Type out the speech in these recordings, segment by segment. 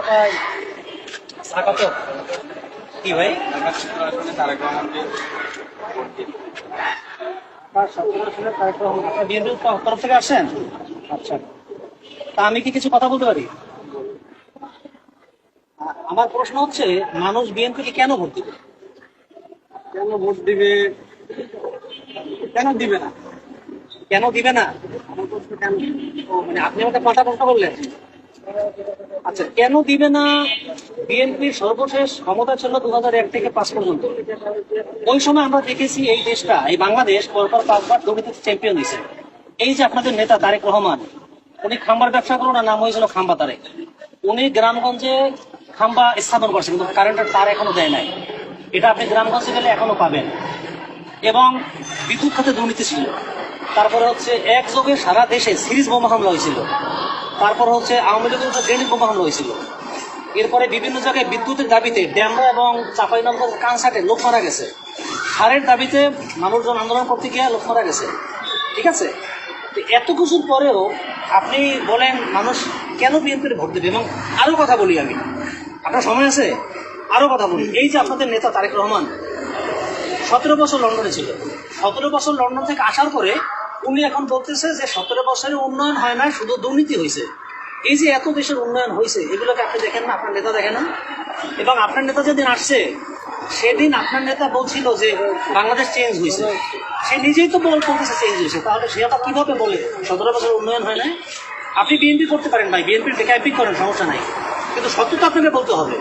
সবাই স্বাগত। কি ভাই বিএনপির তরফ থেকে আসছেন? আচ্ছা, তা আমি কি কিছু কথা বলতে পারি? আমার প্রশ্ন হচ্ছে, মানুষ বিএনপিকে কেন ভোট দিবে? কেন ভোট দিবে, কেন দিবে না? কেন দিবে না? আমার প্রশ্ন কেন দিবে? ও, মানে আপনি আমাকে পাল্টা প্রশ্ন করলেন। আচ্ছা, কেন দিবে না? বিএনপির সর্বশেষ ক্ষমতা ছিল 2001 থেকে 5 পর্যন্ত। ওই সময় আমরা দেখেছি এই দেশটা, এই বাংলাদেশ পরপর 5 বার দুর্নীতিতে চ্যাম্পিয়ন হয়েছে। এই যে আপনাদের নেতা তারেক রহমান, উনি খাম্বার ব্যবসা করলো, না নাম হয়েছিল খাম্বা তারেক। উনি গ্রামগঞ্জে খাম্বা স্থাপন করছে, কিন্তু কারেন্টের তার এখনো দেয় নাই। এটা আপনি গ্রামগঞ্জে গেলে এখনো পাবেন। এবং বিদ্যুৎ খাতে দুর্নীতি ছিল। তারপরে হচ্ছে একযোগে সারা দেশে সিরিজ বোমা হামলা হয়েছিল। তারপর হচ্ছে আওয়ামী লীগের উপর গ্রেনেড বোমা হামলা হয়েছিল। এরপরে বিভিন্ন জায়গায় বিদ্যুতের দাবিতে ড্যামরা এবং চাঁপাইনবাবগঞ্জ কানসাটে লোক মারা গেছে। সারের দাবিতে মানুষজন আন্দোলন করতে গিয়ে লোক মারা গেছে। ঠিক আছে, এত কিছুর পরেও আপনি বলেন মানুষ কেন বিএনপির ভোট দেবে? এবং আরো কথা বলি আমি, আপনার সময় আছে? আরো কথা বলি। এই যে আপনাদের নেতা তারেক রহমান 17 বছর লন্ডনে ছিল। 17 বছর লন্ডন থেকে আসার পরে উনি এখন বলতেছে যে 17 বছরে উন্নয়ন হয় না, শুধু দুর্নীতি হয়েছে। এই যে এত দেশের উন্নয়ন হয়েছে, এগুলোকে আপনি দেখেন না? আপনার নেতা দেখেন না? এবং আপনার নেতা যেদিন আসছে, সেদিন আপনার নেতা বলছিল যে বাংলাদেশ চেঞ্জ হয়েছে। সে নিজেই তো বলতেছে চেঞ্জ হয়েছে, তাহলে সে আবার কিভাবে বলে 17 বছর উন্নয়ন হয় না? আপনি বিএনপি করতে পারেন ভাই, বিএনপির ক্যাম্পিং করেন, সমস্যা নাই, কিন্তু সত্য তো আপনাকে বলতে হবে।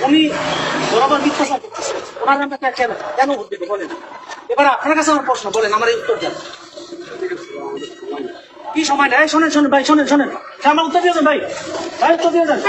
উনি বরাবর মিথ্যা করতেছে। ওনার নামে কেন ভোট দেবে বলেন? এবার আপনার কাছে আমার প্রশ্ন, বলেন, আমার এই উত্তর দেন। কি সময় নেই? শোনেন ভাই, শোনেন, আমার উত্তর দিয়ে দেন ভাই, উত্তর দিয়ে দেন।